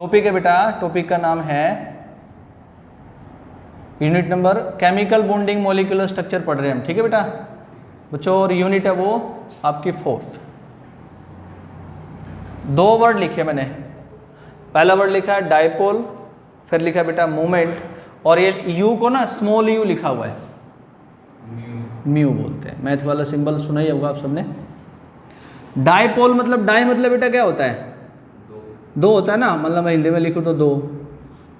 Topic है बेटा, topic का नाम है unit number chemical bonding molecular structure पढ़ रहे हैं हम, ठीक है बेटा बच्चों। और यूनिट है वो आपकी 4th। 2 वर्ड लिखे मैंने। पहला वर्ड लिखा है डाइपोल, फिर लिखा बेटा मोमेंट, और ये यू को ना स्मॉल यू लिखा हुआ है, म्यू बोलते हैं। मैथ वाला सिंबल सुना ही होगा आप सबने। डाइपोल मतलब डाई मतलब बेटा क्या होता है? दो होता है ना, मतलब मैं हिंदी में लिखूँ तो 2।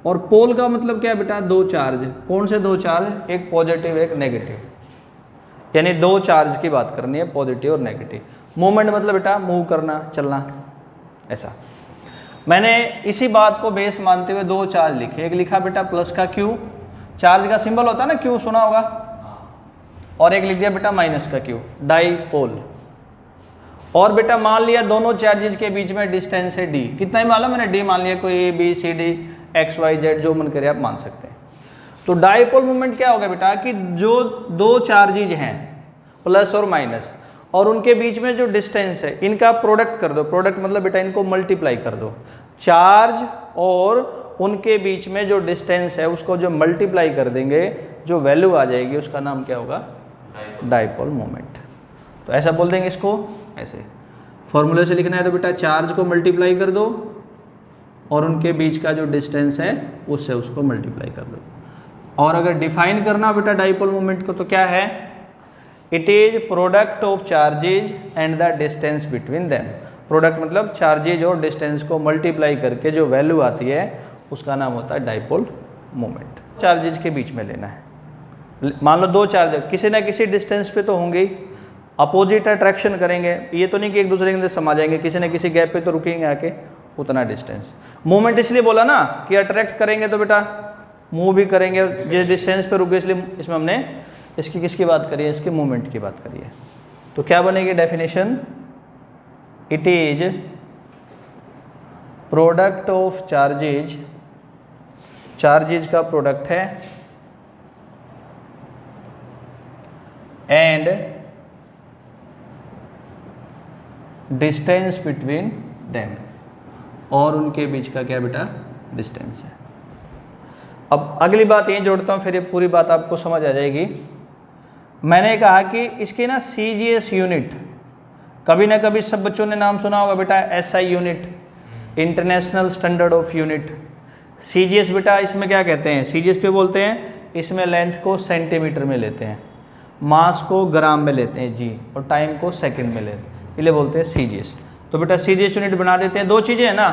और पोल का मतलब क्या है बेटा? 2 चार्ज। कौन से 2 चार्ज? एक पॉजिटिव एक नेगेटिव, यानी 2 चार्ज की बात करनी है, पॉजिटिव और नेगेटिव। मूवमेंट मतलब बेटा मूव करना, चलना, ऐसा। मैंने इसी बात को बेस मानते हुए 2 चार्ज लिखे। एक लिखा बेटा प्लस का क्यू, चार्ज का सिंबल होता है ना क्यू, सुना होगा। और एक लिख दिया बेटा माइनस का क्यू, डाइपोल। और बेटा मान लिया दोनों चार्जेस के बीच में डिस्टेंस है डी। कितना ही मालूम मैंने? डी मान लिया, कोई A B C D X Y Z जो मन करे आप मान सकते हैं। तो डाइपोल मूवमेंट क्या होगा बेटा कि जो 2 चार्जेज हैं प्लस और माइनस, और उनके बीच में जो डिस्टेंस है इनका प्रोडक्ट कर दो। प्रोडक्ट मतलब बेटा इनको मल्टीप्लाई कर दो। चार्ज और उनके बीच में जो डिस्टेंस है उसको जो मल्टीप्लाई कर देंगे, जो वैल्यू आ जाएगी उसका नाम क्या होगा? Dipole moment. तो ऐसा बोल देंगे इसको, ऐसे फॉर्मूले से लिखना है तो बेटा चार्ज को मल्टीप्लाई कर दो और उनके बीच का जो डिस्टेंस है उससे उसको मल्टीप्लाई कर दो। और अगर डिफाइन करना बेटा डाइपोल मोमेंट को तो क्या है? It is product of charges and the distance between them. Product मतलब चार्जेज और डिस्टेंस को मल्टीप्लाई करके जो वैल्यू आती है उसका नाम होता है डाइपोल मोमेंट। चार्जेज के बीच में लेना है। मान लो 2 चार्ज किसी ना किसी डिस्टेंस पे तो होंगे, अपोजिट अट्रैक्शन करेंगे। ये तो नहीं कि एक दूसरे के अंदर समा जाएंगे, किसी न किसी गैप पे तो रुकेंगे आके, उतना डिस्टेंस। मूवमेंट इसलिए बोला ना कि अट्रैक्ट करेंगे तो बेटा मूव भी करेंगे, जिस डिस्टेंस पे रुके, इसलिए इसमें हमने इसकी किसकी बात करी है? इसके मूवमेंट की बात करी है। तो क्या बनेगी definition? It is product of charges, charges का प्रोडक्ट है, एंड डिस्टेंस बिटवीन देम, और उनके बीच का क्या बेटा? डिस्टेंस है। अब अगली बात ये जोड़ता हूँ, फिर ये पूरी बात आपको समझ आ जाएगी। मैंने कहा कि इसकी ना CGS यूनिट, कभी ना कभी सब बच्चों ने नाम सुना होगा बेटा, SI unit, international standard of unit. CGS बेटा इसमें क्या कहते हैं? CGS क्यों बोलते हैं? इसमें लेंथ को सेंटीमीटर में लेते हैं, मास को ग्राम में लेते हैं जी, और टाइम को सेकंड में लेते हैं, इसलिए बोलते हैं CGS। तो बेटा CGS यूनिट बना देते हैं। 2 चीज़ें हैं ना,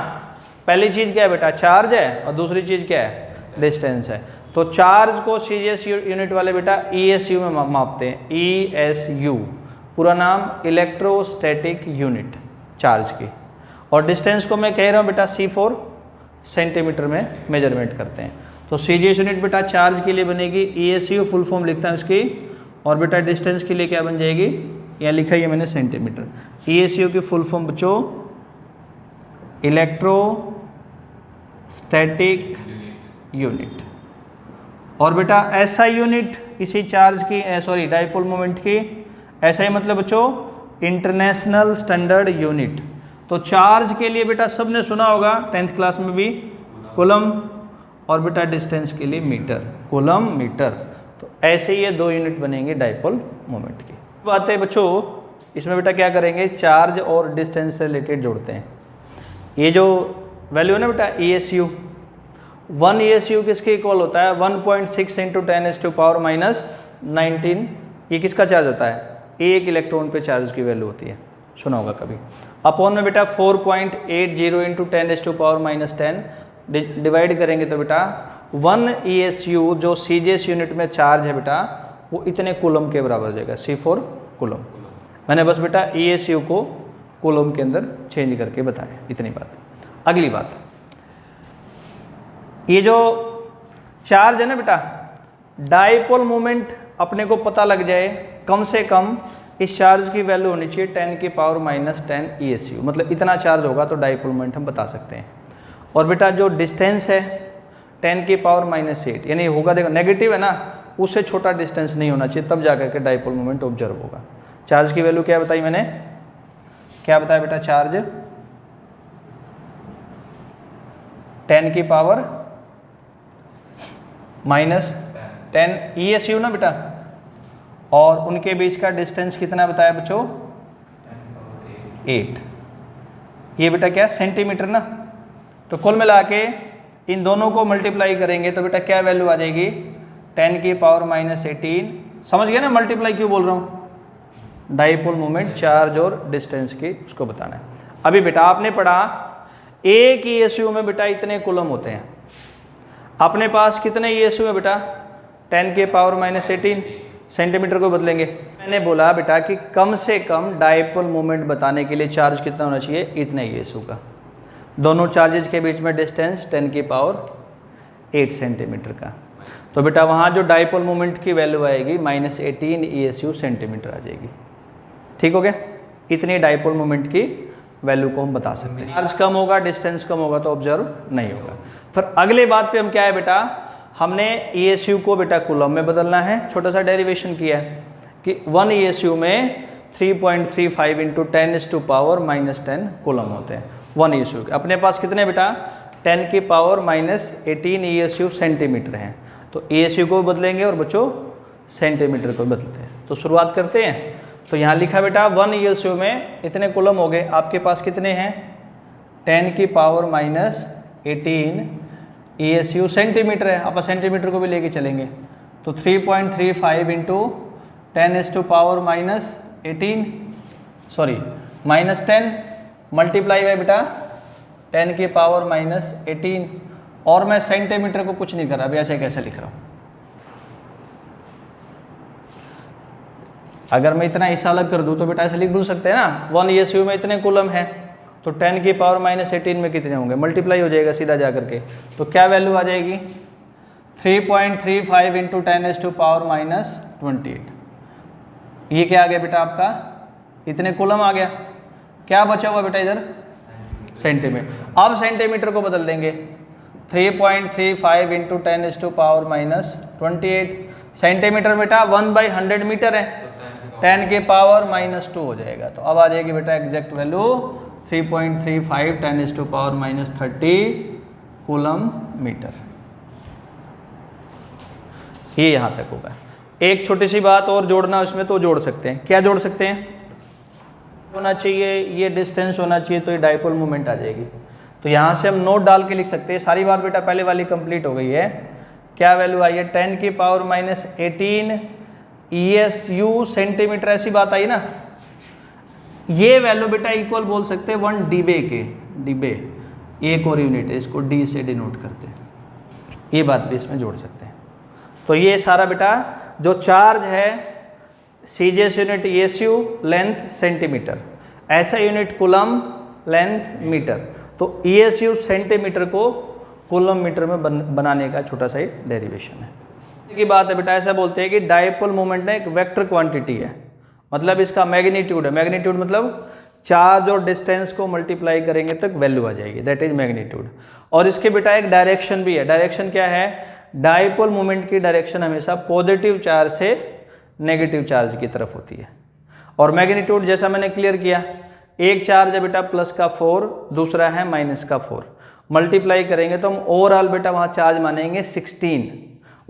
पहली चीज़ क्या है बेटा? चार्ज है, और दूसरी चीज़ क्या है? डिस्टेंस है। तो चार्ज को CGS यूनिट वाले बेटा ESU में मापते हैं। ESU पूरा नाम इलेक्ट्रोस्टैटिक यूनिट चार्ज की। और डिस्टेंस को मैं कह रहा हूँ बेटा C4 सेंटीमीटर में मेजरमेंट करते हैं। तो CGS यूनिट बेटा चार्ज के लिए बनेगी ESU, फुल फॉर्म लिखता है उसकी। और बेटा डिस्टेंस के लिए क्या बन जाएगी? यहाँ लिखा ही है मैंने सेंटीमीटर। ESU की फुल फॉर्म बच्चों इलेक्ट्रोस्टैटिक यूनिट। और बेटा SI यूनिट इसी चार्ज की, सॉरी डाइपोल मोमेंट की। SI मतलब बच्चों इंटरनेशनल स्टैंडर्ड यूनिट। तो चार्ज के लिए बेटा सबने सुना होगा 10th क्लास में भी, कूलम, और बेटा डिस्टेंस के लिए मीटर, कूलम मीटर। तो ऐसे ये 2 यूनिट बनेंगे डाइपोल मोमेंट की। बात है बच्चों, इसमें बेटा क्या करेंगे? चार्ज और डिस्टेंस से रिलेटेड जोड़ते हैं। ये जो वैल्यू है ना बेटा ESU, 1 ESU किसके इक्वल होता है? 1.6 × 10⁻⁻19। ये किसका चार्ज होता है? एक इलेक्ट्रॉन पे चार्ज की वैल्यू होती है, सुना होगा कभी। अपॉन में बेटा 4.80 × 10⁻10 डिवाइड करेंगे तो बेटा 1 ESU जो CGS यूनिट में चार्ज है बेटा वो इतने कूलम के बराबर हो जाएगा, C4 कूलम। मैंने बस बेटा ESU को कूलम के अंदर चेंज करके बताया, इतनी बात। अगली बात, ये जो चार्ज है ना बेटा, डाइपोल मोमेंट अपने को पता लग जाए, कम से कम इस चार्ज की वैल्यू होनी चाहिए 10⁻⁻10 ESU, मतलब इतना चार्ज होगा तो डाइपोल मोमेंट हम बता सकते हैं। और बेटा जो डिस्टेंस है 10⁻⁸, यानी होगा, देखो नेगेटिव है ना, उससे छोटा डिस्टेंस नहीं होना चाहिए, तब जाकर के डाइपोल मोमेंट ऑब्जर्व होगा। चार्ज की वैल्यू क्या बताई मैंने? क्या बताया बेटा? चार्ज 10 की पावर -10 ESU ना बेटा, और उनके बीच का डिस्टेंस कितना बताया बच्चों? 8। ये बेटा क्या सेंटीमीटर ना, तो कुल मिला के इन दोनों को मल्टीप्लाई करेंगे तो बेटा क्या वैल्यू आ जाएगी? 10 की पावर -18। समझ गए ना मल्टीप्लाई क्यों बोल रहा हूँ? डाइपोल मोमेंट, चार्ज और डिस्टेंस की उसको बताना है। अभी बेटा आपने पढ़ा एक ESU में बेटा इतने कूलम होते हैं। अपने पास कितने ESU है बेटा? 10 के पावर -18। सेंटीमीटर को बदलेंगे। मैंने बोला बेटा कि कम से कम डाइपोल मोमेंट बताने के लिए चार्ज कितना होना चाहिए? इतने ESU का। दोनों चार्जेज के बीच में डिस्टेंस 10 की पावर 8 सेंटीमीटर का। तो बेटा वहाँ जो डाइपोल मोमेंट की वैल्यू आएगी -18 ESU सेंटीमीटर आ जाएगी। ठीक हो गया? इतनी डाइपोल मोमेंट की वैल्यू को हम बता सकते हैं। चार्ज कम होगा, डिस्टेंस कम होगा तो ऑब्जर्व नहीं होगा। फिर अगले बात पे हम क्या है बेटा, हमने ESU को बेटा कूलम में बदलना है। छोटा सा डेरिवेशन किया है कि 1 ESU में 3.35 इंटू 10⁻⁻10 कूलम होते हैं 1 ESU के। अपने पास कितने बेटा? 10 की पावर -18 ESU सेंटीमीटर हैं। तो ESU को बदलेंगे और बच्चों सेंटीमीटर को बदलते हैं। तो शुरुआत करते हैं। तो यहाँ लिखा बेटा 1 ESU में इतने कूलम हो गए। आपके पास कितने हैं? 10 की पावर -18 ESU सेंटीमीटर है। आप सेंटीमीटर को भी लेके चलेंगे तो 3.35 इंटू 10⁻⁻18 सॉरी -10 मल्टीप्लाई बाय बेटा 10 की पावर -18। और मैं सेंटीमीटर को कुछ नहीं कर रहा, अभी ऐसे कैसे लिख रहा हूँ? अगर मैं इतना हिस्सा अलग कर दूँ तो बेटा ऐसे लिख भूल सकते हैं ना। 1 ESU में इतने कूलम है तो 10 की पावर -18 में कितने होंगे? मल्टीप्लाई हो जाएगा सीधा जा करके। तो क्या वैल्यू आ जाएगी? 3.35 इंटू 10⁻⁻28। ये क्या आ गया बेटा आपका? इतने कूलम आ गया। क्या बचा हुआ बेटा इधर? सेंटीमीटर। अब सेंटीमीटर को बदल देंगे 3.35 इंटू 10⁻⁻28। सेंटीमीटर बेटा 1/100 मीटर है, 10 के पावर -2 हो जाएगा। तो अब आ जाएगी बेटा एग्जैक्ट वैल्यू 3.35 10⁻⁻30 कूलम मीटर। ये यहाँ तक होगा। एक छोटी सी बात और जोड़ना उसमें तो जोड़ सकते हैं। क्या जोड़ सकते हैं? होना चाहिए ये डिस्टेंस होना चाहिए तो ये डाइपोल मोमेंट आ जाएगी। तो यहाँ से हम नोट डाल के लिख सकते हैं। सारी बात बेटा पहले वाली कंप्लीट हो गई है। क्या वैल्यू आई है? 10 की पावर -18 ESU सेंटीमीटर, ऐसी बात आई ना। ये वैल्यू बेटा इक्वल बोल सकते हैं 1 डीबे के। डीबे एक और यूनिट है, इसको D से डिनोट करते हैं। ये बात भी इसमें जोड़ सकते हैं। तो ये सारा बेटा जो चार्ज है CGS unit ESU length centimetre, ऐसा यूनिट कूलम लेंथ मीटर। तो ESU सेंटीमीटर को कूलम मीटर में बनाने का छोटा सा डेरिवेशन है की बात है बेटा। ऐसा बोलते हैं कि डाइपोल मोमेंट ना एक वेक्टर क्वांटिटी है, मतलब इसका मैग्नीट्यूड है। मैग्नीट्यूड मतलब चार्ज और डिस्टेंस को मल्टीप्लाई करेंगे तो एक वैल्यू आ जाएगी, दैट इज मैग्नीट्यूड। और इसके बेटा एक डायरेक्शन भी है। डायरेक्शन क्या है? डाइपोल मोमेंट की डायरेक्शन हमेशा पॉजिटिव चार्ज से नेगेटिव चार्ज की तरफ होती है। और मैग्नीट्यूड जैसा मैंने क्लियर किया, एक चार्ज है बेटा प्लस का 4, दूसरा है माइनस का 4। मल्टीप्लाई करेंगे तो हम ओवरऑल बेटा वहाँ चार्ज मानेंगे 16।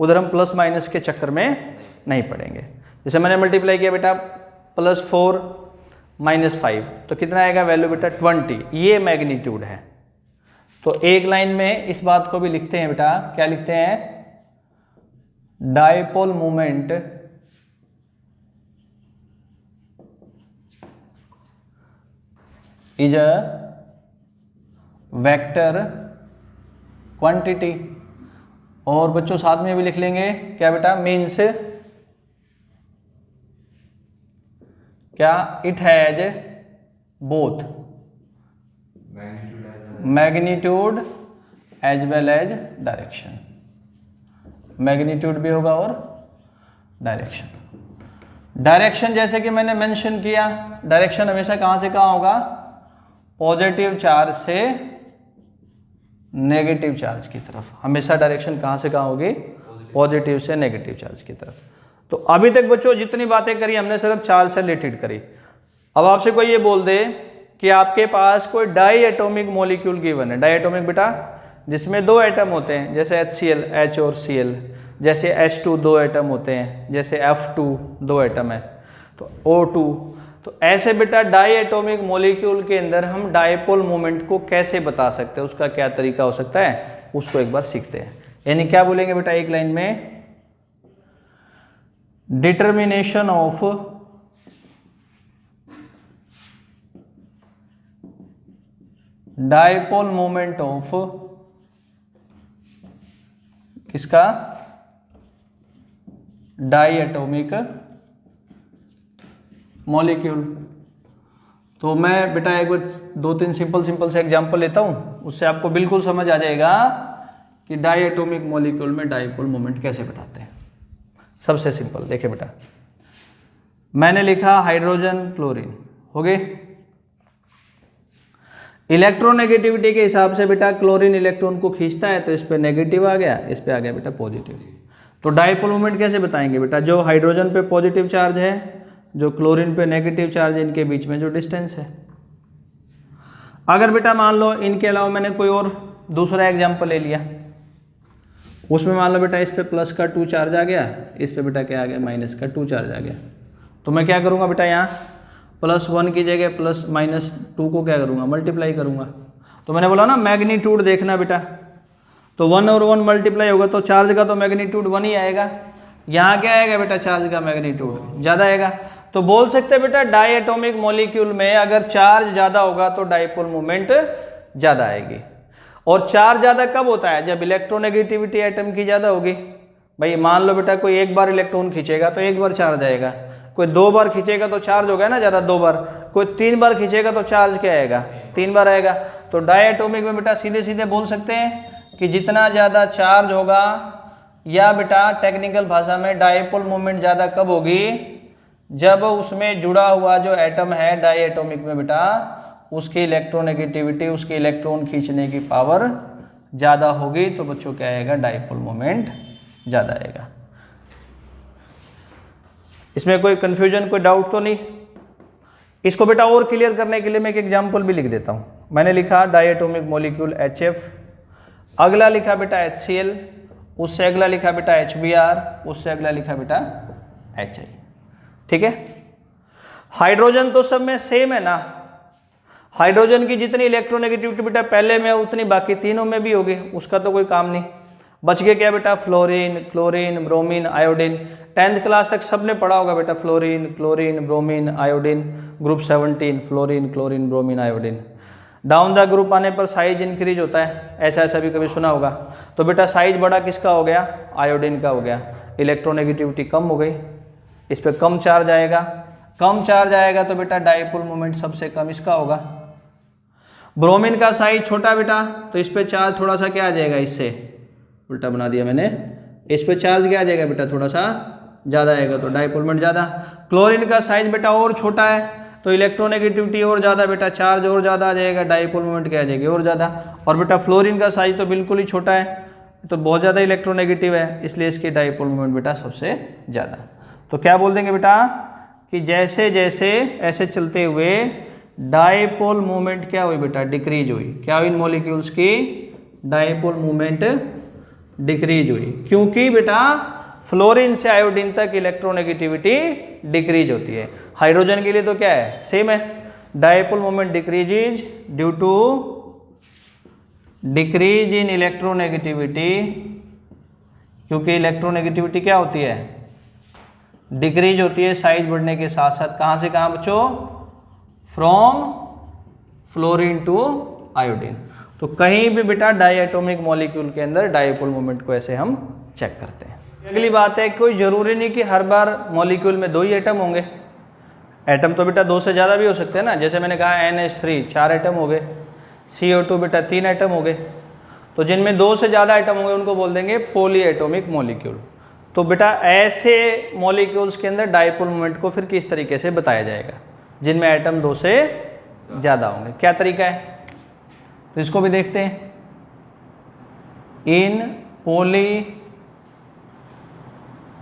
उधर हम प्लस माइनस के चक्कर में नहीं पड़ेंगे। जैसे मैंने मल्टीप्लाई किया बेटा +4 -5 तो कितना आएगा वैल्यू बेटा 20। ये मैग्नीट्यूड है। तो एक लाइन में इस बात को भी लिखते हैं बेटा, क्या लिखते हैं? Dipole moment is a vector quantity. और बच्चों साथ में भी लिख लेंगे क्या बेटा? मीन्स क्या? It has both magnitude as well as direction. Magnitude भी होगा और डायरेक्शन। डायरेक्शन जैसे कि मैंने मेंशन किया, डायरेक्शन हमेशा कहां से कहां होगा? पॉजिटिव चार्ज से नेगेटिव चार्ज की तरफ। हमेशा डायरेक्शन कहां से कहां होगी? पॉजिटिव से नेगेटिव चार्ज की तरफ। तो अभी तक बच्चों जितनी बातें करी हमने सिर्फ चार्ज से रिलेटेड करी। अब आपसे कोई ये बोल दे कि आपके पास कोई डाई एटॉमिक मॉलिक्यूल गिवन है। डाई एटॉमिक बेटा जिसमें 2 एटम होते हैं, जैसे HCl H और Cl, जैसे H2 2 एटम होते हैं, जैसे F2 2 एटम है, तो O2। तो ऐसे बेटा डाई एटॉमिक मॉलिक्यूल के अंदर हम डायपोल मोमेंट को कैसे बता सकते हैं, उसका क्या तरीका हो सकता है, उसको एक बार सीखते हैं। यानी क्या बोलेंगे बेटा एक लाइन में, determination of dipole moment of किसका, डाई एटॉमिक मॉलिक्यूल। तो मैं बेटा एक बार 2-3 सिंपल से एग्जांपल लेता हूं, उससे आपको बिल्कुल समझ आ जाएगा कि डाई एटॉमिक मॉलिक्यूल में डायपोल मोमेंट कैसे बताते हैं। सबसे सिंपल देखिए बेटा, मैंने लिखा हाइड्रोजन क्लोरीन, हो गए। इलेक्ट्रोनेगेटिविटी के हिसाब से बेटा क्लोरीन इलेक्ट्रॉन को खींचता है, तो इस पे नेगेटिव आ गया, इस पे आ गया बेटा पॉजिटिव। तो डायपोल मोमेंट कैसे बताएंगे बेटा, जो हाइड्रोजन पे पॉजिटिव चार्ज है, जो क्लोरीन पे नेगेटिव चार्ज है, इनके बीच में जो डिस्टेंस है। अगर बेटा मान लो इनके अलावा मैंने कोई और दूसरा एग्जाम्पल ले लिया, उसमें मान लो बेटा इस पे प्लस का 2 चार्ज आ गया, इस पे बेटा क्या आ गया, माइनस का 2 चार्ज आ गया। तो मैं क्या करूँगा बेटा, यहाँ +1 की जगह +-2 को क्या करूँगा, मल्टीप्लाई करूँगा। तो मैंने बोला ना मैग्नीट्यूड देखना बेटा, तो 1 और 1 मल्टीप्लाई होगा तो चार्ज का तो मैग्नीट्यूड 1 ही आएगा। यहाँ क्या आएगा बेटा, चार्ज का मैग्नीट्यूड ज़्यादा आएगा। तो बोल सकते हैं बेटा डाई एटॉमिक मॉलिक्यूल में अगर चार्ज ज़्यादा होगा तो डायपोल मोमेंट ज़्यादा आएगी। और चार्ज ज़्यादा कब होता है, जब इलेक्ट्रोनेगेटिविटी एटम की ज़्यादा होगी। भाई मान लो बेटा कोई एक बार इलेक्ट्रॉन खींचेगा तो एक बार चार्ज आएगा, कोई 2 बार खींचेगा तो चार्ज होगा ना ज़्यादा 2 बार, कोई 3 बार खींचेगा तो चार्ज क्या आएगा, 3 बार आएगा। तो डाई एटॉमिक में बेटा सीधे सीधे बोल सकते हैं कि जितना ज़्यादा चार्ज होगा, या बेटा टेक्निकल भाषा में डायपोल मोमेंट ज़्यादा कब होगी, जब उसमें जुड़ा हुआ जो एटम है डाई एटॉमिक में बेटा उसकी इलेक्ट्रोनेगेटिविटी, उसके इलेक्ट्रॉन खींचने की पावर ज़्यादा होगी, तो बच्चों क्या आएगा, डायपोल मोमेंट ज़्यादा आएगा। इसमें कोई कंफ्यूजन, कोई डाउट तो नहीं। इसको बेटा और क्लियर करने के लिए मैं एक एग्जांपल भी लिख देता हूँ। मैंने लिखा डाई एटॉमिक मॉलिक्यूल HF, अगला लिखा बेटा HCl, उससे अगला लिखा बेटा HBr, उससे अगला लिखा बेटा HI। ठीक है, हाइड्रोजन तो सब में सेम है ना, हाइड्रोजन की जितनी इलेक्ट्रोनेगेटिविटी बेटा पहले में उतनी बाकी तीनों में भी होगी, उसका तो कोई काम नहीं। बच गया क्या बेटा, fluorine, chlorine, bromine, iodine. 10th class तक सबने पढ़ा होगा बेटा fluorine, chlorine, bromine, iodine. Group 17 fluorine, chlorine, bromine, iodine. Down the group आने पर साइज इंक्रीज होता है, ऐसा भी कभी सुना होगा। तो बेटा साइज बड़ा किसका हो गया, आयोडीन का हो गया, इलेक्ट्रोनेगेटिविटी कम हो गई, इस पर कम चार्ज आएगा। कम चार्ज आएगा तो बेटा डायपोल मोमेंट सबसे कम इसका होगा। ब्रोमीन का साइज छोटा बेटा, तो इस पे चार्ज थोड़ा सा क्या आ जाएगा, इससे उल्टा बना दिया मैंने, इस पे चार्ज क्या आ जाएगा बेटा, थोड़ा सा ज़्यादा आएगा, तो डायपोल मोमेंट ज़्यादा। क्लोरीन का साइज बेटा और छोटा है, तो इलेक्ट्रोनेगेटिविटी और ज़्यादा बेटा, चार्ज और ज़्यादा आ जाएगा, डायपोल मोमेंट क्या आ जाएगी, और ज़्यादा। और बेटा फ्लोरीन का साइज तो बिल्कुल ही छोटा है, तो बहुत ज़्यादा इलेक्ट्रोनेगेटिव है, इसलिए इसकी डायपोल मोमेंट बेटा सबसे ज़्यादा। तो क्या बोल देंगे बेटा कि जैसे जैसे ऐसे चलते हुए डायपोल मोमेंट क्या हुई बेटा, डिक्रीज हुई। क्या हुई इन मॉलिक्यूल्स की, डायपोल मोमेंट डिक्रीज हुई, क्योंकि बेटा फ्लोरीन से आयोडीन तक इलेक्ट्रोनेगेटिविटी डिक्रीज होती है। हाइड्रोजन के लिए तो क्या है, सेम है, dipole moment decreases due to decrease in electronegativity, क्योंकि इलेक्ट्रोनेगेटिविटी क्या होती है, डिक्रीज होती है साइज बढ़ने के साथ साथ। कहाँ से कहाँ बच्चों, फ्रॉम फ्लोरीन टू आयोडीन। तो कहीं भी बेटा डाई एटॉमिक मॉलिक्यूल के अंदर डायपोल मोमेंट को ऐसे हम चेक करते हैं। अगली बात है, कोई ज़रूरी नहीं कि हर बार मॉलिक्यूल में 2 ही एटम होंगे। एटम तो बेटा 2 से ज़्यादा भी हो सकते हैं ना, जैसे मैंने कहा NH3 4 एटम हो गए, CO2 बेटा 3 एटम हो गए। तो जिनमें 2 से ज़्यादा एटम होंगे उनको बोल देंगे पॉली एटॉमिक मॉलिक्यूल। तो बेटा ऐसे मॉलिक्यूल्स के अंदर डायपोल मोमेंट को फिर किस तरीके से बताया जाएगा, जिनमें एटम 2 से ज़्यादा होंगे। क्या तरीका है, तो इसको भी देखते हैं। इन पॉली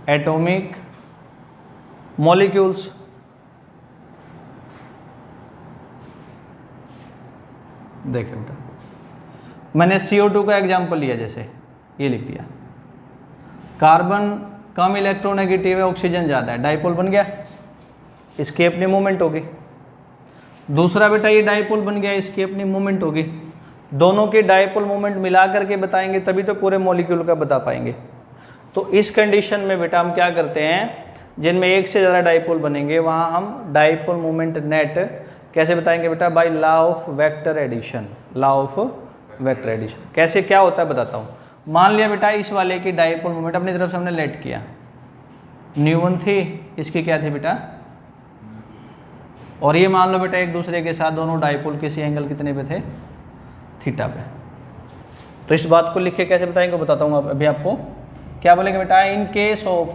एटॉमिक मॉलिक्यूल्स, देखिए बेटा मैंने CO2 का एग्जाम्पल लिया, जैसे ये लिख दिया, कार्बन कम इलेक्ट्रोनेगेटिव है, ऑक्सीजन ज़्यादा है, डाइपोल बन गया, इसकी अपनी मूवमेंट होगी। दूसरा बेटा ये डाइपोल बन गया, इसकी अपनी मूवमेंट होगी। दोनों की डाइपोल मूवमेंट मिला करके बताएंगे तभी तो पूरे मॉलिक्यूल का बता पाएंगे। तो इस कंडीशन में बेटा हम क्या करते हैं, जिनमें एक से ज़्यादा डाइपोल बनेंगे वहाँ हम डाइपोल मूवमेंट नेट कैसे बताएंगे बेटा, by law of vector addition. Law of vector addition कैसे क्या होता है बताता हूँ। मान लिया बेटा इस वाले की डाइपोल मूवमेंट अपनी तरफ से हमने लेट किया, ν1 थी, इसकी क्या थी बेटा, और ये मान लो बेटा एक दूसरे के साथ दोनों डाइपोल किसी एंगल कितने पे थे, थीटा पे। तो इस बात को लिख के कैसे बताएंगे बताता हूँ अभी आपको। क्या बोलेंगे बेटा, in case of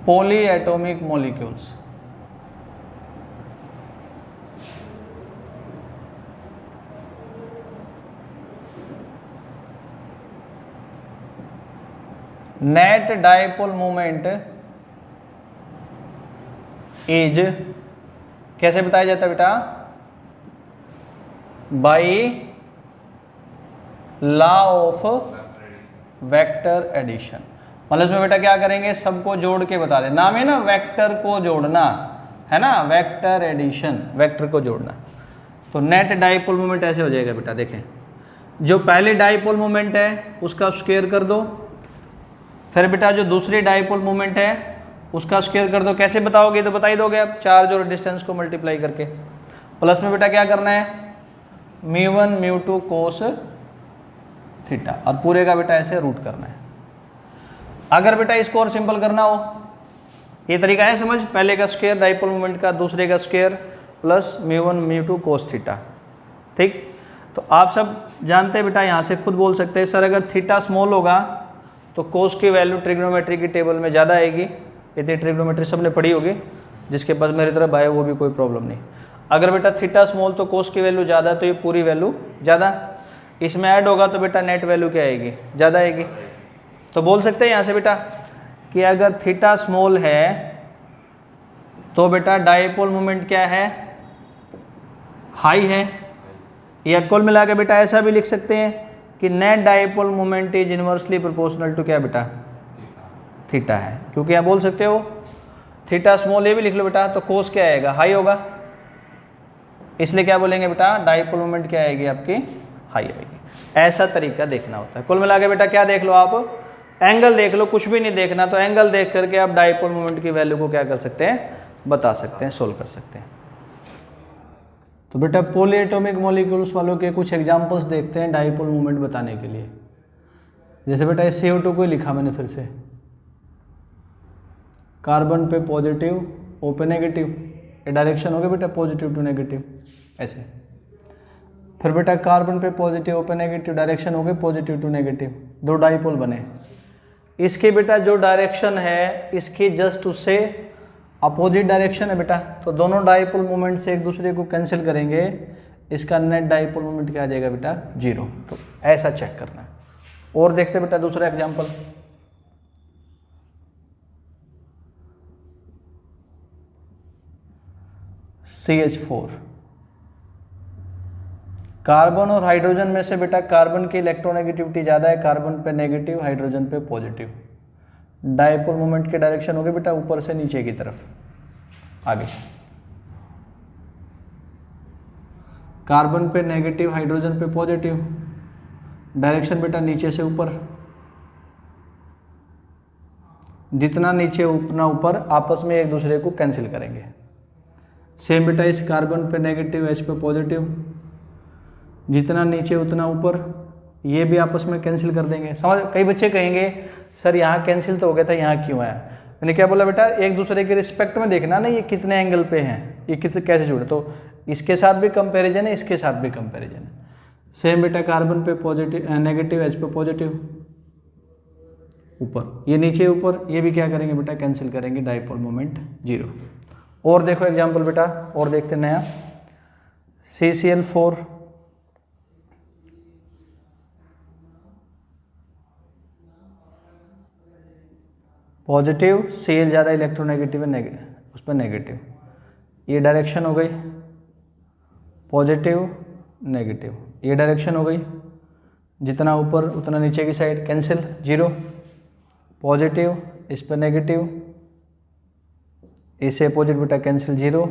polyatomic molecules, net dipole moment is कैसे बताया जाता है बेटा, by law of vector addition. मतलब इसमें बेटा क्या करेंगे, सबको जोड़ के बता दे, नाम है ना वेक्टर को जोड़ना, है ना, वेक्टर एडिशन, वेक्टर को जोड़ना। तो नेट डाइपोल मोमेंट ऐसे हो जाएगा बेटा, देखें जो पहले डाइपोल मोमेंट है उसका स्क्वायर कर दो, फिर बेटा जो दूसरी डाइपोल मोमेंट है उसका स्क्वायर कर दो। कैसे बताओगे, तो बता ही दोगे आप, चार्ज और डिस्टेंस को मल्टीप्लाई करके। प्लस में बेटा क्या करना है, μ1 μ2 कोस थीटा, और पूरे का बेटा ऐसे रूट करना है। अगर बेटा इसको और सिंपल करना हो, ये तरीका है समझ, पहले का स्क्वायर डाइपोल मोमेंट का, दूसरे का स्क्वायर प्लस μ1 μ2 कोस थीटा। ठीक, तो आप सब जानते हैं बेटा, यहाँ से खुद बोल सकते हैं सर अगर थीटा स्मॉल होगा तो कोस की वैल्यू ट्रिग्नोमेट्री की टेबल में ज़्यादा आएगी। इतनी ट्रिग्नोमेट्री सबने पढ़ी होगी, जिसके पास मेरी तरफ आए वो भी कोई प्रॉब्लम नहीं। अगर बेटा थीटा स्मॉल तो कोस की वैल्यू ज़्यादा, तो ये पूरी वैल्यू ज़्यादा, इसमें ऐड होगा तो बेटा नेट वैल्यू क्या आएगी, ज़्यादा आएगी। तो बोल सकते हैं यहाँ से बेटा कि अगर थीटा स्मॉल है तो बेटा डाइपोल मोमेंट क्या है, हाई है। या कुल मिला के बेटा ऐसा भी लिख सकते हैं कि net dipole moment is inversely proportional to क्या बेटा, थीटा है। क्योंकि यहाँ बोल सकते हो थीटा स्मॉल, ये भी लिख लो बेटा, तो कोस क्या आएगा, हाई होगा, इसलिए क्या बोलेंगे बेटा, डाइपोल मोमेंट क्या आएगी आपकी, हाई आएगी। ऐसा तरीका देखना होता है। कुल मिला के बेटा क्या देख लो आप, एंगल देख लो, कुछ भी नहीं देखना, तो एंगल देख करके आप डाइपोल मोमेंट की वैल्यू को क्या कर सकते हैं, बता सकते हैं, सोल्व कर सकते हैं। तो बेटा पॉली एटॉमिक मॉलिक्यूल्स वालों के कुछ एग्जांपल्स देखते हैं डाइपोल मोमेंट बताने के लिए। जैसे बेटा इस CO2 को ही लिखा मैंने फिर से, कार्बन पे पॉजिटिव O पे नेगेटिव, ये डायरेक्शन हो गया बेटा पॉजिटिव टू नेगेटिव ऐसे। फिर बेटा कार्बन पे पॉजिटिव O पे नेगेटिव, डायरेक्शन हो गई पॉजिटिव टू नेगेटिव, दो डाइपोल बने। इसके बेटा जो डायरेक्शन है इसकी जस्ट उससे अपोजिट डायरेक्शन है बेटा, तो दोनों डाइपोल मोमेंट से एक दूसरे को कैंसिल करेंगे, इसका नेट डाइपोल मोमेंट क्या आ जाएगा बेटा, 0। तो ऐसा चेक करना है। और देखते बेटा दूसरा एग्जांपल, CH4, कार्बन और हाइड्रोजन में से बेटा कार्बन की इलेक्ट्रोनेगेटिविटी ज़्यादा है, कार्बन पे नेगेटिव, हाइड्रोजन पे पॉजिटिव। डाइपोल मोमेंट के डायरेक्शन हो गए बेटा ऊपर से नीचे की तरफ। आगे कार्बन पे नेगेटिव, हाइड्रोजन पे पॉजिटिव, डायरेक्शन बेटा नीचे से ऊपर, जितना नीचे उतना ऊपर, आपस में एक दूसरे को कैंसिल करेंगे। सेम बेटा इस कार्बन पे नेगेटिव, H पे पॉजिटिव, जितना नीचे उतना ऊपर, ये भी आपस में कैंसिल कर देंगे। समझ, कई बच्चे कहेंगे सर यहाँ कैंसिल तो हो गया था, यहाँ क्यों आया। मैंने क्या बोला बेटा, एक दूसरे के रिस्पेक्ट में देखना ना, ये कितने एंगल पे हैं, ये कितने कैसे जुड़े, तो इसके साथ भी कंपैरिजन है, इसके साथ भी कंपैरिजन है। सेम बेटा कार्बन पे पॉजिटिव नेगेटिव, H पे पॉजिटिव ऊपर, ये नीचे ऊपर, ये भी क्या करेंगे बेटा, कैंसिल करेंगे, डाइपोल मोमेंट 0। और देखो एग्जाम्पल बेटा, और देखते नया, CCl4, पॉजिटिव, Cl ज़्यादा इलेक्ट्रोनेगेटिव है, उस पर नेगेटिव, ये डायरेक्शन हो गई पॉजिटिव, नेगेटिव, ये डायरेक्शन हो गई, जितना ऊपर उतना नीचे की साइड कैंसिल, 0, पॉजिटिव इस पर नेगेटिव, इससे अपोजिट बेटा कैंसिल, 0,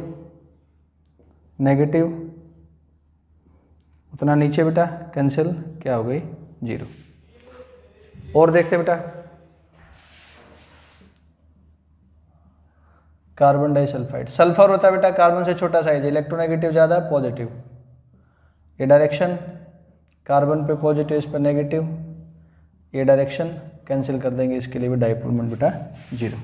नेगेटिव उतना नीचे बेटा कैंसिल, क्या हो गई 0। और देखते बेटा कार्बन डाइसल्फाइड, सल्फर होता है बेटा कार्बन से छोटा साइज, इलेक्ट्रोनेगेटिव ज़्यादा, पॉजिटिव, ये डायरेक्शन, कार्बन पे पॉजिटिव इस पर नेगेटिव, ये डायरेक्शन कैंसिल कर देंगे, इसके लिए भी डाइपोल मोमेंट बेटा 0।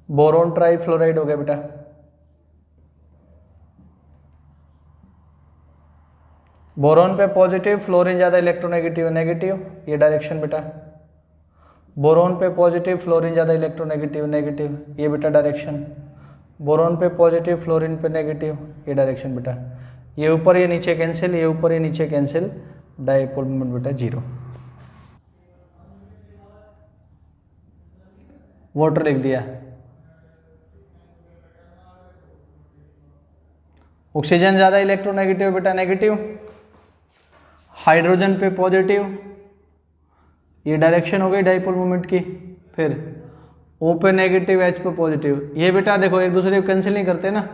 बोरोन ट्राइफ्लोराइड हो गया बेटा, बोरोन पे पॉजिटिव, फ्लोरीन ज़्यादा, इलेक्ट्रोनेगेटिव, नेगेटिव, ये डायरेक्शन बेटा, बोरोन पे पॉजिटिव, फ्लोरीन ज़्यादा, इलेक्ट्रोनेगेटिव, नेगेटिव, ये बेटा डायरेक्शन, बोरोन पे पॉजिटिव, फ्लोरीन पे नेगेटिव, ये डायरेक्शन बेटा, ये ऊपर ये नीचे कैंसिल, ये ऊपर ये नीचे कैंसिल, डाइपोल मोमेंट बेटा 0। वाटर लिख दिया, ऑक्सीजन ज़्यादा, इलेक्ट्रोनेगेटिव बेटा नेगेटिव, हाइड्रोजन पे पॉजिटिव, ये डायरेक्शन हो गई डाइपोल मोमेंट की, फिर O पे नेगेटिव, H पे पॉजिटिव, ये बेटा देखो एक दूसरे को कैंसिल नहीं करते ना,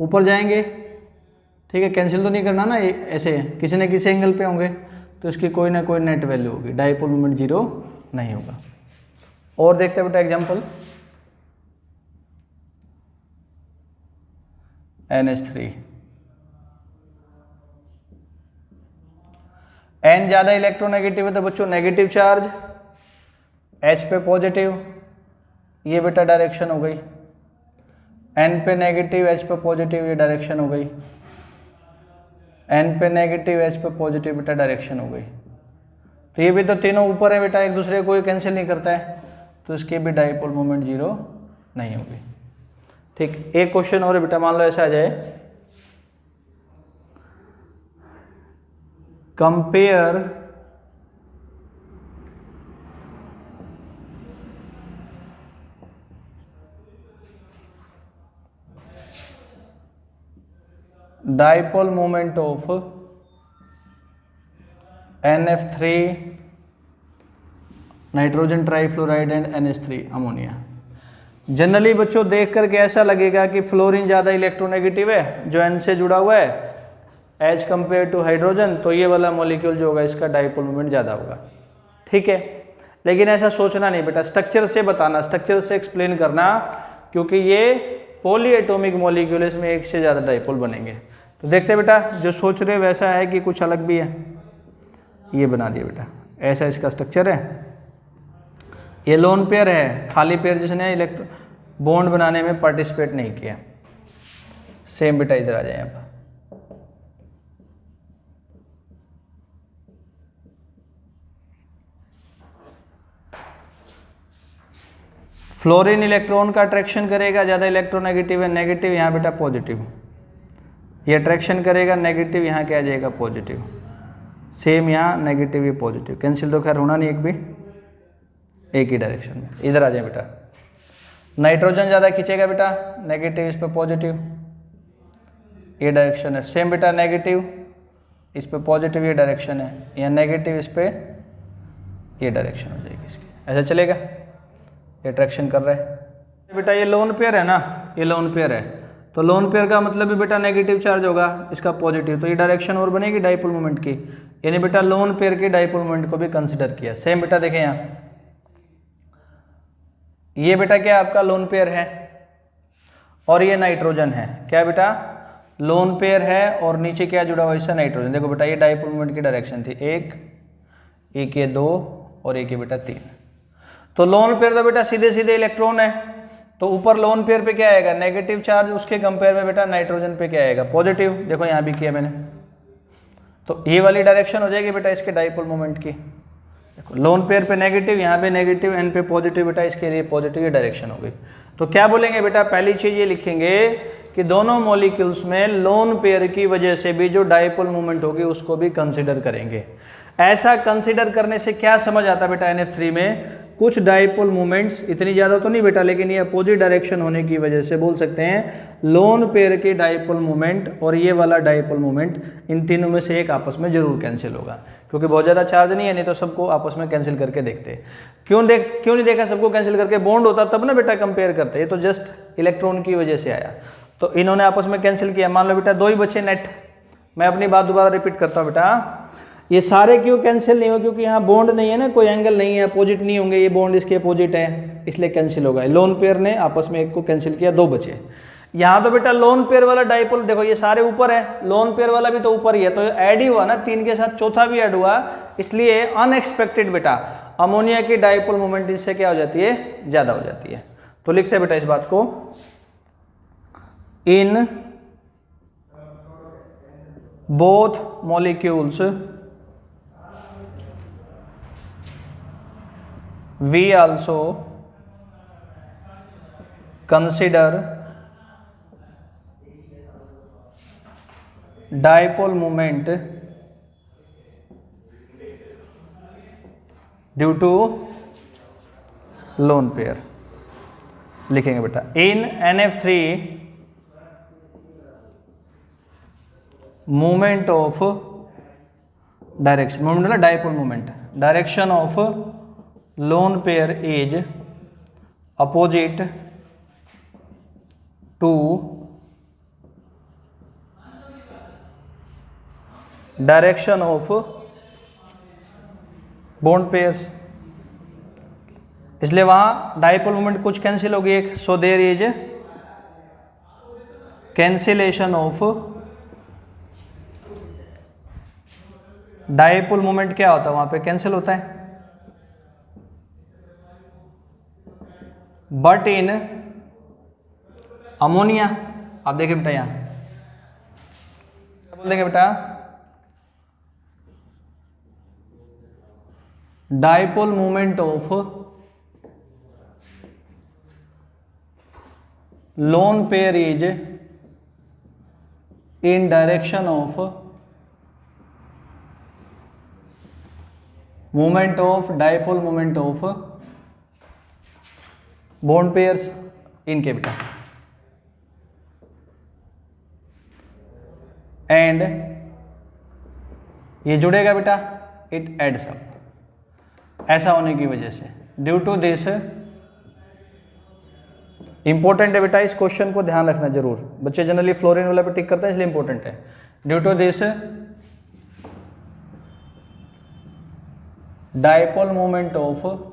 ऊपर जाएंगे, ठीक है, कैंसिल तो नहीं करना ना, ये ऐसे किसी न किसी एंगल पे होंगे, तो इसकी कोई ना कोई नेट वैल्यू होगी, डाइपोल मोमेंट 0 नहीं होगा। और देखते हैं बेटा एग्जांपल, NH3, N ज़्यादा इलेक्ट्रोनेगेटिव है तो बच्चों नेगेटिव चार्ज, H पे पॉजिटिव, ये बेटा डायरेक्शन हो गई, N पे नेगेटिव, H पे पॉजिटिव, ये डायरेक्शन हो गई, N पे नेगेटिव, H पे पॉजिटिव बेटा डायरेक्शन हो गई। तो ये भी तो तीनों ऊपर है बेटा, एक दूसरे को कोई कैंसिल नहीं करता है, तो इसकी भी डाइपोल मोमेंट 0 नहीं होगी। ठीक, एक क्वेश्चन और है बेटा, मान लो ऐसा आ जाए, compare dipole moment of NF3 nitrogen trifluoride and NH3 ammonia. Generally बच्चों देख करके ऐसा लगेगा कि फ्लोरीन ज़्यादा इलेक्ट्रोनेगेटिव है, जो N से जुड़ा हुआ है, एज कंपेयर टू हाइड्रोजन, तो ये वाला मॉलिक्यूल जो होगा इसका डाइपोल मोमेंट ज़्यादा होगा। ठीक है, लेकिन ऐसा सोचना नहीं बेटा, स्ट्रक्चर से बताना, स्ट्रक्चर से एक्सप्लेन करना, क्योंकि ये पॉली एटॉमिक मॉलिक्यूल, इसमें एक से ज़्यादा डाइपोल बनेंगे। तो देखते बेटा, जो सोच रहे वैसा है कि कुछ अलग भी है, ये बना दिया बेटा, ऐसा इसका स्ट्रक्चर है, ये लोन पेयर है, खाली पेयर जिसने इलेक्ट्रो बॉन्ड बनाने में पार्टिसिपेट नहीं किया। सेम बेटा इधर आ जाए यहाँ पर, फ्लोरीन इलेक्ट्रॉन का अट्रैक्शन करेगा, ज़्यादा इलेक्ट्रोनेगेटिव है, नेगेटिव, यहाँ बेटा पॉजिटिव, ये अट्रैक्शन करेगा नेगेटिव, यहाँ क्या आ जाएगा पॉजिटिव, सेम यहाँ नेगेटिव, ये पॉजिटिव, कैंसिल तो खैर होना नहीं, एक भी एक ही डायरेक्शन में। इधर आ जाए बेटा, नाइट्रोजन ज़्यादा खींचेगा बेटा, नेगेटिव इस पर पॉजिटिव, ये डायरेक्शन है, सेम बेटा नेगेटिव इस पर पॉजिटिव, ये डायरेक्शन है, यहाँ नेगेटिव इस पर, ये डायरेक्शन हो जाएगी इसकी, ऐसा चलेगा, ये अट्रैक्शन कर रहा है बेटा। ये लोन पेयर है ना, ये लोन पेयर है, तो लोन पेयर का मतलब भी बेटा नेगेटिव चार्ज होगा, इसका पॉजिटिव, तो ये डायरेक्शन और बनेगी डाइपोल मोमेंट की, यानी बेटा लोन पेयर के डाइपोल मोमेंट को भी कंसिडर किया। सेम बेटा देखें यहाँ, ये बेटा क्या आपका लोन पेयर है और ये नाइट्रोजन है, क्या बेटा लोन पेयर है, और नीचे क्या जुड़ा हुआ इससे नाइट्रोजन। देखो बेटा ये डाइपोल मोमेंट की डायरेक्शन थी, एक ये 2 और एक ये बेटा 3। तो लोन पेयर तो बेटा सीधे सीधे इलेक्ट्रॉन है, तो ऊपर लोन पेयर पे क्या आएगा नेगेटिव चार्ज, उसके कंपेयर में बेटा नाइट्रोजन पे क्या आएगा पॉजिटिव। देखो यहाँ भी किया मैंने, तो ये वाली डायरेक्शन हो जाएगी बेटा इसके डाइपोल मोमेंट की। देखो लोन पेयर पे नेगेटिव, यहाँ पे नेगेटिव, एन पे पॉजिटिव, बेटा इसके लिए पॉजिटिव, ये डायरेक्शन हो गई। तो क्या बोलेंगे बेटा, पहली चीज ये लिखेंगे कि दोनों मॉलिक्यूल्स में लोन पेयर की वजह से भी जो डाइपोल मोमेंट होगी उसको भी कंसिडर करेंगे। ऐसा कंसिडर करने से क्या समझ आता बेटा, NF3 में कुछ डाइपोल मोमेंट्स, इतनी ज़्यादा तो नहीं बेटा, लेकिन ये अपोजिट डायरेक्शन होने की वजह से बोल सकते हैं लोन पेयर के डाइपोल मोमेंट और ये वाला डाइपोल मोमेंट, इन तीनों में से एक आपस में जरूर कैंसिल होगा, क्योंकि बहुत ज़्यादा चार्ज नहीं है, नहीं तो सबको आपस में कैंसिल करके देखते। क्यों नहीं देखा सबको कैंसिल करके? बॉन्ड होता तब ना बेटा कंपेयर करते, ये तो जस्ट इलेक्ट्रॉन की वजह से आया, तो इन्होंने आपस में कैंसिल किया। मान लो बेटा 2 ही बचे नेट। मैं अपनी बात दोबारा रिपीट करता हूँ बेटा, ये सारे क्यों कैंसिल नहीं हो? क्योंकि यहाँ बॉन्ड नहीं है ना, कोई एंगल नहीं है, अपोजिट नहीं होंगे, ये बॉन्ड इसके अपोजिट है, इसलिए कैंसिल होगा। लोन पेयर ने आपस में एक को कैंसिल किया, 2 बचे। यहाँ तो बेटा लोन पेयर वाला डाइपोल देखो ये सारे ऊपर है, लोन पेयर वाला भी तो ऊपर ही है, तो ऐड ही हुआ ना, 3 के साथ चौथा भी ऐड हुआ, इसलिए अनएक्सपेक्टेड बेटा अमोनिया की डाइपोल मोमेंट इससे क्या हो जाती है? ज़्यादा हो जाती है। तो लिखते हैं बेटा इस बात को, in both molecules we also consider dipole moment due to lone pair। लिखेंगे बेटा in NF3 moment of direction, moment मतलब dipole moment, direction of lone pair is opposite to direction of bond pairs, इसलिए वहां dipole moment कुछ cancel होगी एक, so there is cancellation of dipole moment. क्या होता है वहां पे? कैंसिल होता है। बट इन अमोनिया, आप देखिए बेटा यहां क्या बोल देंगे बेटा, dipole moment of lone pair is in direction of moment of dipole moment of bond pairs इनके बेटा, एंड ये जुड़ेगा बेटा, इट एड्स अप। ऐसा होने की वजह से ड्यू टू दिस, इंपॉर्टेंट है बेटा, इस क्वेश्चन को ध्यान रखना जरूर, बच्चे जनरली फ्लोरीन वाला पे टिक करते हैं इसलिए इंपॉर्टेंट है। Due to this dipole moment of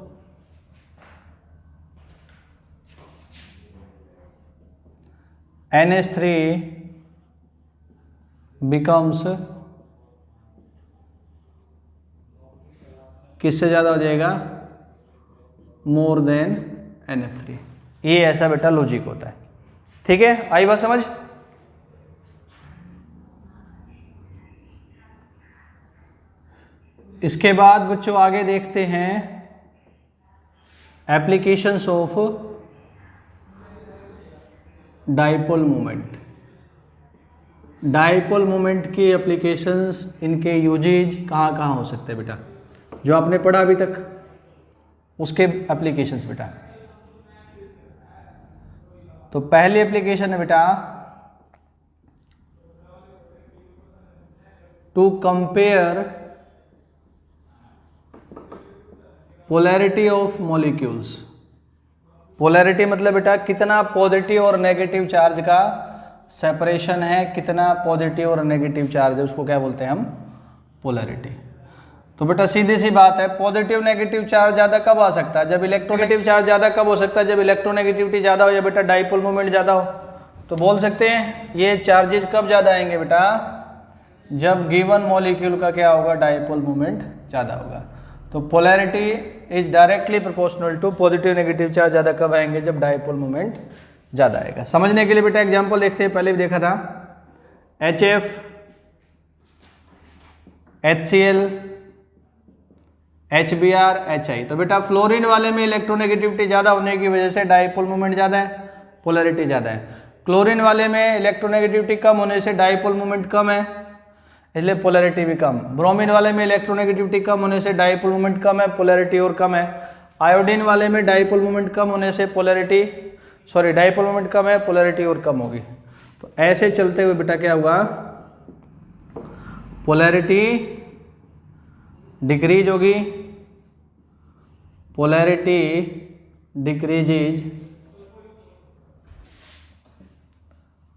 NH3 becomes, किससे ज्यादा हो जाएगा? More than NF3। ये ऐसा बेटा लॉजिक होता है, ठीक है? आई बात समझ? इसके बाद बच्चों आगे देखते हैं applications of dipole moment. Dipole moment की एप्लीकेशंस, इनके यूजेज कहाँ कहाँ हो सकते हैं बेटा, जो आपने पढ़ा अभी तक उसके एप्लीकेशंस बेटा। तो पहली एप्लीकेशन है बेटा to compare polarity of molecules. Polarity मतलब बेटा कितना पॉजिटिव और नेगेटिव चार्ज का सेपरेशन है, कितना पॉजिटिव और नेगेटिव चार्ज है, उसको क्या बोलते हैं हम? पोलैरिटी। तो बेटा सीधी सी बात है, पॉजिटिव नेगेटिव चार्ज ज़्यादा कब आ सकता है? जब इलेक्ट्रोनेगेटिव चार्ज ज़्यादा कब हो सकता है? जब इलेक्ट्रोनेगेटिविटी ज़्यादा हो या बेटा डाइपोल मोमेंट ज़्यादा हो। तो बोल सकते हैं ये चार्जेस कब ज़्यादा आएंगे बेटा? जब गिवन मॉलिक्यूल का क्या होगा? डाइपोल मोमेंट ज़्यादा होगा। तो polarity is directly proportional to positive negative charge. ज़्यादा कब आएंगे? जब डाइपोल मोमेंट ज़्यादा आएगा। समझने के लिए बेटा एग्जांपल देखते हैं, पहले भी देखा था, HF, HCl, HBr, HI। तो बेटा फ्लोरीन वाले में इलेक्ट्रोनेगेटिविटी ज़्यादा होने की वजह से डाइपोल मोमेंट ज़्यादा है, पोलैरिटी ज़्यादा है। क्लोरीन वाले में इलेक्ट्रोनेगेटिविटी कम होने से डाइपोल मोमेंट कम है, इसलिए पोलैरिटी भी कम। ब्रोमीन वाले में इलेक्ट्रोनेगेटिविटी कम होने से डाइपोल मोमेंट कम है, पोलैरिटी और कम है। आयोडीन वाले में डाइपोल मोमेंट कम होने से पोलैरिटी, सॉरी डाइपोल मोमेंट कम है, पोलैरिटी और कम होगी। तो ऐसे चलते हुए बेटा क्या हुआ, पोलैरिटी डिक्रीज होगी, polarity decreases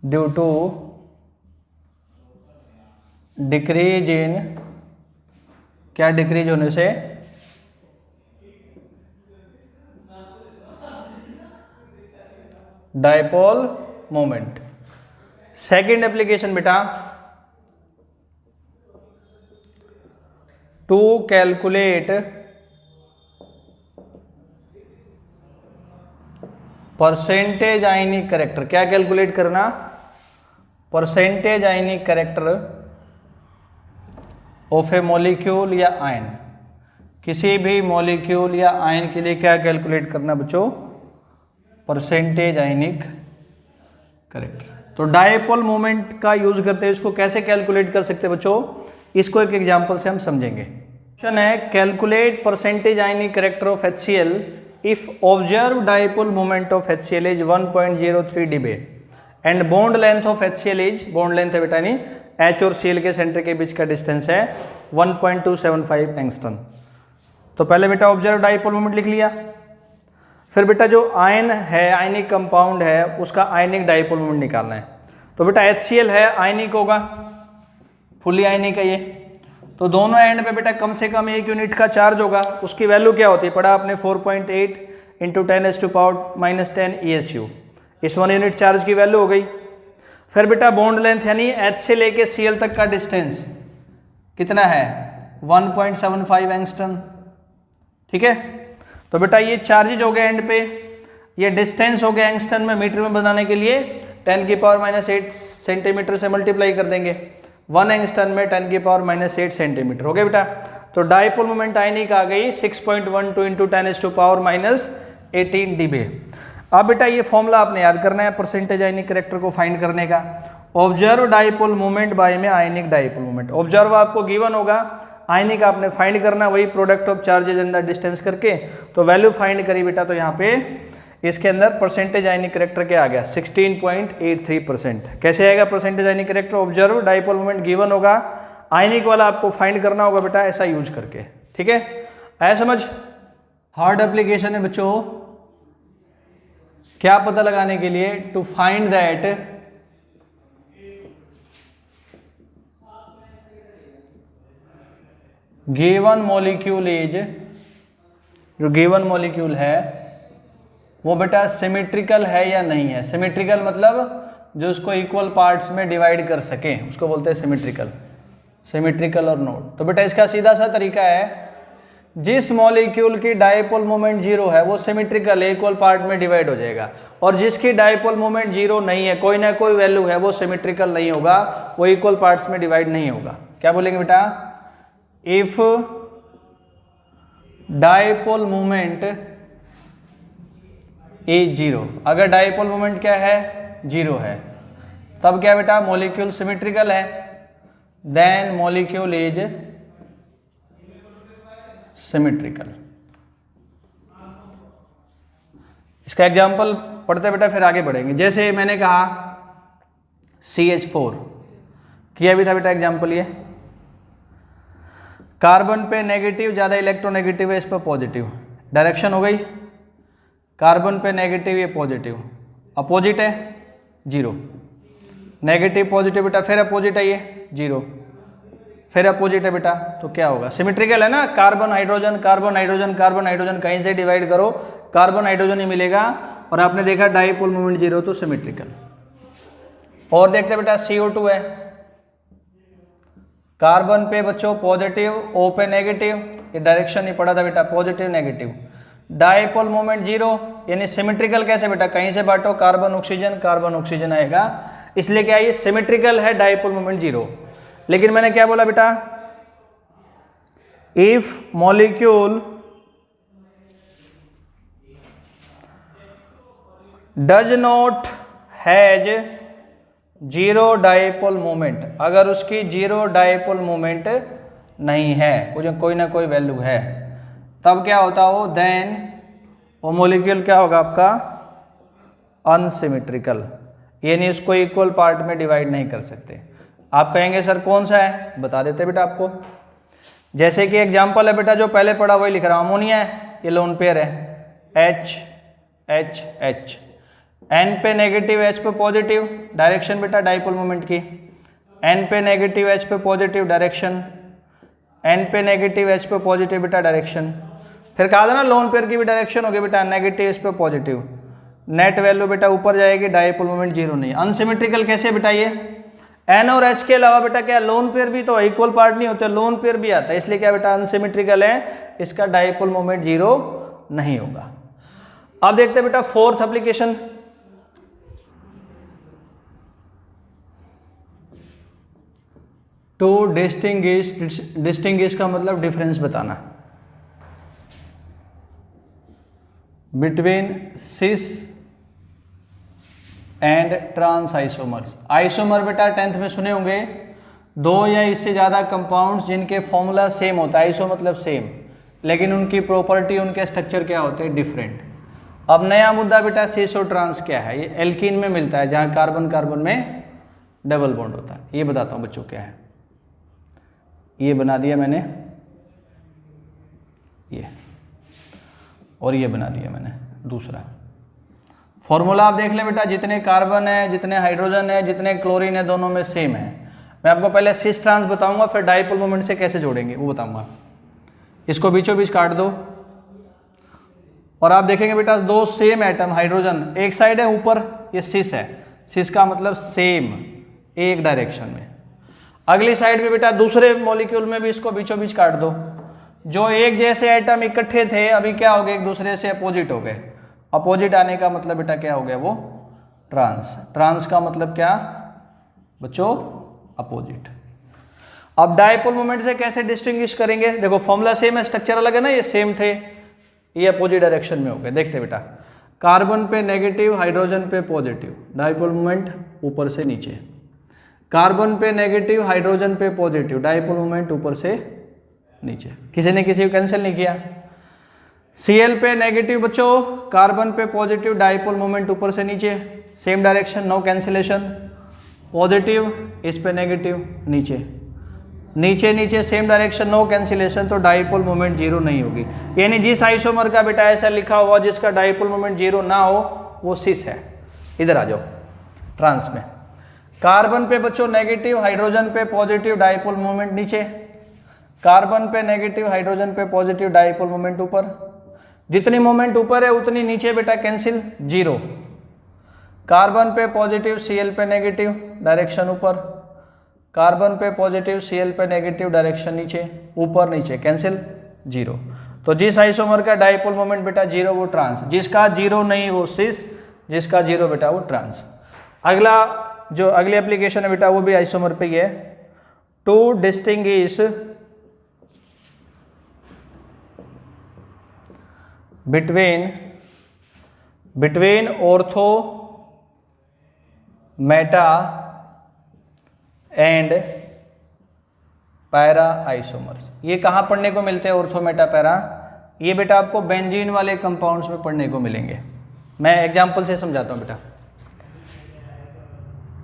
due to decrease in, क्या डिक्रीज होने से, डाइपोल मोमेंट। सेकंड एप्लीकेशन बेटा, to calculate percentage ionic character, क्या कैलकुलेट करना, percentage ionic character of a molecule या आयन, किसी भी मॉलिक्यूल या आयन के लिए क्या कैलकुलेट करना बच्चों, परसेंटेज आयनिक कैरेक्टर। तो डाइपोल मोमेंट का यूज करते हैं, इसको कैसे कैलकुलेट कर सकते हैं बच्चों, इसको एक एग्जांपल से हम समझेंगे। क्वेश्चन है calculate percentage ionic character of HCl if observe dipole moment of HCl is 1.03 dB and bond length of HCl is, bond length है बेटा नहीं, H और Cl के सेंटर के बीच का डिस्टेंस है 1.275 एंगस्ट्रॉम। तो पहले बेटा ऑब्जर्व डाइपोल मोमेंट लिख लिया, फिर बेटा जो आयन है, आयनिक कंपाउंड है, उसका आयनिक डाइपोल मोमेंट निकालना है। तो बेटा HCl है, आयनिक होगा, फुली आयनिक है ये, तो दोनों एंड पे बेटा कम से कम 1 यूनिट का चार्ज होगा। उसकी वैल्यू क्या होती है, पढ़ा आपने 4.8 × 10⁻⁻10 ESU, इस 1 यूनिट चार्ज की वैल्यू हो गई। फिर बेटा बॉन्ड लेंथ यानी H से लेके Cl तक का डिस्टेंस कितना है, 1.75 एंगस्ट्रॉम, ठीक है। तो बेटा ये चार्जेज हो गए एंड पे, ये डिस्टेंस हो गया एंगस्ट्रॉम में, मीटर में बनाने के लिए 10⁻⁸ सेंटीमीटर से मल्टीप्लाई कर देंगे, 1 एंगस्ट्रॉम में 10⁻⁸ सेंटीमीटर हो गया बेटा। तो डाइपोल मोमेंट आयनिक आ गई 6.12 × 10⁻18 dB। अब बेटा ये फॉर्मूला आपने याद करना है परसेंटेज आयनिक कैरेक्टर को फाइंड करने का। ऑब्जर्व डाइपोल मोमेंट बाय में आयनिक डाइपोल मोमेंट, ऑब्जर्व आपको गिवन होगा, आयनिक आपने फाइंड करना, वही product of charges and the distance करके, तो वैल्यू फाइंड करी बेटा। तो यहाँ पे इसके अंदर परसेंटेज आयनिक कैरेक्टर क्या आ गया, 16.83%। कैसे आएगा percentage ionic character, observe dipole moment given होगा, आयनिक वाला आपको फाइंड करना होगा बेटा, ऐसा यूज करके, ठीक है, आया समझ। हार्ड एप्लीकेशन है बच्चों, क्या पता लगाने के लिए, to find that given molecule is, जो गिवन मॉलिक्यूल है वो बेटा सिमेट्रिकल है या नहीं है। सिमेट्रिकल मतलब जो उसको इक्वल पार्ट्स में डिवाइड कर सके, उसको बोलते हैं सिमेट्रिकल, सिमेट्रिकल और नॉट। तो बेटा इसका सीधा सा तरीका है, जिस मॉलिक्यूल की डाइपोल मोमेंट 0 है वो सिमेट्रिकल इक्वल पार्ट में डिवाइड हो जाएगा, और जिसकी डाइपोल मोमेंट 0 नहीं है, कोई ना कोई वैल्यू है, वो सिमेट्रिकल नहीं होगा, वो इक्वल पार्ट्स में डिवाइड नहीं होगा। क्या बोलेंगे बेटा, इफ डाइपोल मोमेंट इज 0, अगर डाइपोल मोमेंट क्या है, 0 है, तब क्या बेटा मॉलिक्यूल सिमेट्रिकल है, देन मॉलिक्यूल इज सिमेट्रिकल। इसका एग्जांपल पढ़ते बेटा फिर आगे बढ़ेंगे। जैसे मैंने कहा CH4 किया भी था बेटा एग्जांपल, ये कार्बन पे नेगेटिव, ज़्यादा इलेक्ट्रोनेगेटिव है, इस पर पॉजिटिव, डायरेक्शन हो गई, कार्बन पे नेगेटिव, ये पॉजिटिव, अपोजिट है 0, नेगेटिव पॉजिटिव बेटा, फिर अपोजिट है ये 0, फिर अपोजिट है बेटा, तो क्या होगा, सिमेट्रिकल है ना। Carbon hydrogen carbon hydrogen carbon hydrogen कहीं से डिवाइड करो, कार्बन हाइड्रोजन ही मिलेगा, और आपने देखा डाइपोल मोमेंट 0, तो सिमेट्रिकल। और देखते बेटा CO2 है, कार्बन पे बच्चों पॉजिटिव, O पे नेगेटिव, ये डायरेक्शन ही पड़ा था बेटा, पॉजिटिव नेगेटिव, डाइपोल मोमेंट 0, यानी सिमेट्रिकल कैसे बेटा, कहीं से बांटो, कार्बन ऑक्सीजन आएगा, इसलिए क्या ये सिमेट्रिकल है, डाइपोल मोमेंट 0। लेकिन मैंने क्या बोला बेटा, if molecule does not has 0 dipole moment, अगर उसकी 0 डाइपोल मोमेंट नहीं है, कोई ना कोई वैल्यू है, तब क्या होता हो, देन वो मॉलिक्यूल क्या होगा आपका, अनसिमेट्रिकल, यानी इसको इक्वल पार्ट में डिवाइड नहीं कर सकते। आप कहेंगे सर कौन सा है, बता देते बेटा आपको। जैसे कि एग्जांपल है बेटा, जो पहले पढ़ा वही लिख रहा हूँ, अमोनिया है, ये लोन पेयर है, H H H, N पे नेगेटिव H पे पॉजिटिव, डायरेक्शन बेटा डाइपोल मोमेंट की, N पे नेगेटिव H पे पॉजिटिव डायरेक्शन, N पे नेगेटिव H पे पॉजिटिव बेटा डायरेक्शन। फिर कहा था ना लोन पेयर की भी डायरेक्शन होगी बेटा, नेगेटिव H पे पॉजिटिव, नेट वैल्यू बेटा ऊपर जाएगी, डाइपोल मोमेंट जीरो नहीं। अनसिमेट्रिकल कैसे बेटा, ये N और H के अलावा बेटा क्या लोन पेयर भी तो इक्वल पार्ट नहीं होते, लोन पेयर भी आता है, इसलिए क्या बेटा अनसिमेट्रिकल है, इसका डाइपोल मोमेंट जीरो नहीं होगा। अब देखते हैं बेटा fourth application, to distinguish, distinguish का मतलब डिफरेंस बताना between cis and trans isomers. Isomer बेटा 10th में सुने होंगे, दो या इससे ज़्यादा कंपाउंड्स जिनके फॉर्मूला सेम होता है, आइसो मतलब सेम, लेकिन उनकी प्रॉपर्टी, उनके स्ट्रक्चर क्या होते हैं, डिफरेंट। अब नया मुद्दा बेटा सिस और ट्रांस क्या है, ये एल्कीन में मिलता है जहाँ कार्बन कार्बन में डबल बॉन्ड होता है। ये बताता हूँ बच्चों क्या है, ये बना दिया मैंने, ये और ये बना दिया मैंने दूसरा। फॉर्मूला आप देख लें बेटा, जितने कार्बन है, जितने हाइड्रोजन है, जितने क्लोरीन है, दोनों में सेम है। मैं आपको पहले सिस ट्रांस बताऊंगा, फिर डाइपोल मोमेंट से कैसे जोड़ेंगे वो बताऊंगा। इसको बीचों बीच काट दो और आप देखेंगे बेटा दो सेम एटम हाइड्रोजन, एक साइड है ऊपर, ये सिस है, सिस का मतलब सेम, एक डायरेक्शन में। अगली साइड में बेटा दूसरे मॉलिक्यूल में भी इसको बीचों बीच काट दो, जो एक जैसे एटम इकट्ठे थे अभी क्या हो गए, एक दूसरे से अपोजिट हो गए। अपोजिट आने का मतलब बेटा क्या हो गया, वो ट्रांस। ट्रांस का मतलब क्या बच्चों, अपोजिट। अब डाइपोल मोमेंट से कैसे डिस्टिंग्विश करेंगे, देखो फॉर्मूला सेम है, स्ट्रक्चर अलग है ना, ये सेम थे, ये अपोजिट डायरेक्शन में हो गए। देखते बेटा, कार्बन पे नेगेटिव, हाइड्रोजन पे पॉजिटिव, डाइपोल मोमेंट ऊपर से नीचे। कार्बन पे नेगेटिव, हाइड्रोजन पे पॉजिटिव, डाइपोल मोमेंट ऊपर से नीचे। किसी ने किसी को कैंसिल नहीं किया। Cl पे नेगेटिव बच्चों, कार्बन पे पॉजिटिव, डाइपोल मोमेंट ऊपर से नीचे, same direction, no cancellation. Positive, इस पे नेगेटिव, नीचे नीचे नीचे सेम डायरेक्शन, नो कैंसिलेशन, तो डाइपोल मोमेंट जीरो नहीं होगी। यानी जिस आइसोमर का बेटा ऐसा लिखा हुआ जिसका डाइपोल मोमेंट जीरो ना हो वो सिस है। इधर आ जाओ ट्रांस में, कार्बन पे बच्चों नेगेटिव, हाइड्रोजन पे पॉजिटिव, डाइपोल मोमेंट नीचे। कार्बन पे नेगेटिव, हाइड्रोजन पे पॉजिटिव, डाइपोल मोमेंट ऊपर। जितनी मोमेंट ऊपर है उतनी नीचे बेटा कैंसिल, जीरो। कार्बन पे पॉजिटिव, Cl पे नेगेटिव, डायरेक्शन ऊपर। कार्बन पे पॉजिटिव, Cl पे नेगेटिव, डायरेक्शन नीचे, ऊपर नीचे कैंसिल, जीरो। तो जिस आइसोमर का डाइपोल मोमेंट बेटा जीरो वो ट्रांस, जिसका जीरो नहीं वो सिस, जिसका जीरो बेटा वो ट्रांस। अगला जो अगली एप्लीकेशन है बेटा वो भी आइसोमर पे ही है, to distinguish between ortho meta and para isomers. ये कहाँ पढ़ने को मिलते हैं ऑर्थो मेटा पैरा, ये बेटा आपको बेंजीन वाले कंपाउंड्स में पढ़ने को मिलेंगे। मैं एग्जांपल से समझाता हूँ बेटा।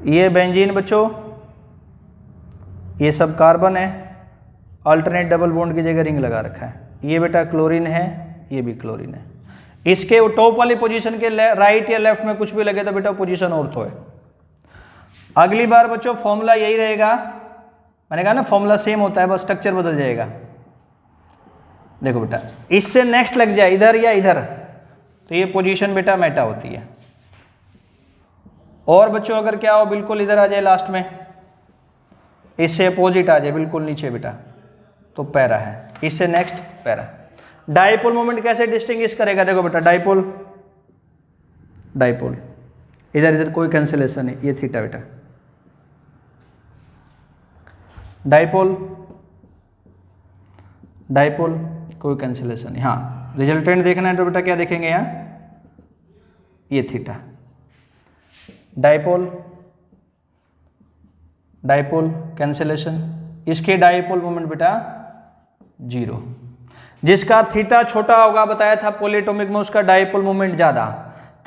ये बेंजीन बच्चों, ये सब कार्बन है, अल्टरनेट डबल बॉन्ड की जगह रिंग लगा रखा है। ये बेटा क्लोरीन है, ये भी क्लोरीन है। इसके टॉप वाली पोजीशन के राइट या लेफ्ट में कुछ भी लगे तो बेटा पोजीशन ऑर्थो है। अगली बार बच्चों फॉर्मूला यही रहेगा, मैंने कहा ना फॉर्मूला सेम होता है, बस स्ट्रक्चर बदल जाएगा। देखो बेटा इससे नेक्स्ट लग जाए इधर या इधर तो ये पोजीशन बेटा मेटा होती है। और बच्चों अगर क्या हो बिल्कुल इधर आ जाए लास्ट में, इससे अपोजिट आ जाए बिल्कुल नीचे बेटा तो पैरा है, इससे नेक्स्ट पैरा। डाइपोल मोमेंट कैसे डिस्टिंग्विश करेगा, देखो बेटा डाइपोल डाइपोल, इधर इधर कोई कैंसिलेशन नहीं, ये थीटा बेटा। डाइपोल डाइपोल कोई कैंसिलेशन नहीं। हाँ रिजल्टेंट देखना है तो बेटा क्या देखेंगे यहाँ, ये थीटा। डाइपोल डाइपोल कैंसिलेशन, इसके डाइपोल मोमेंट बेटा जीरो। जिसका थीटा छोटा होगा, बताया था पॉलीएटॉमिक में उसका डाइपोल मोमेंट ज़्यादा,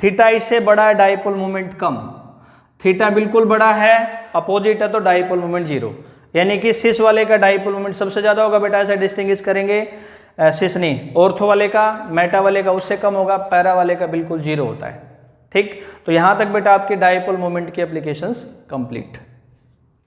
थीटा इससे बड़ा है डाइपोल मोमेंट कम, थीटा बिल्कुल बड़ा है अपोजिट है तो डाइपोल मोमेंट जीरो, यानी कि सिस वाले का डाइपोल मोमेंट सबसे ज़्यादा होगा बेटा, ऐसे डिस्टिंग्विश करेंगे। सिस नहीं, ऑर्थो वाले का, मेटा वाले का उससे कम होगा, पैरा वाले का बिल्कुल जीरो होता है। ठीक, तो यहाँ तक बेटा आपकी डाइपोल मोमेंट की एप्लीकेशंस कंप्लीट।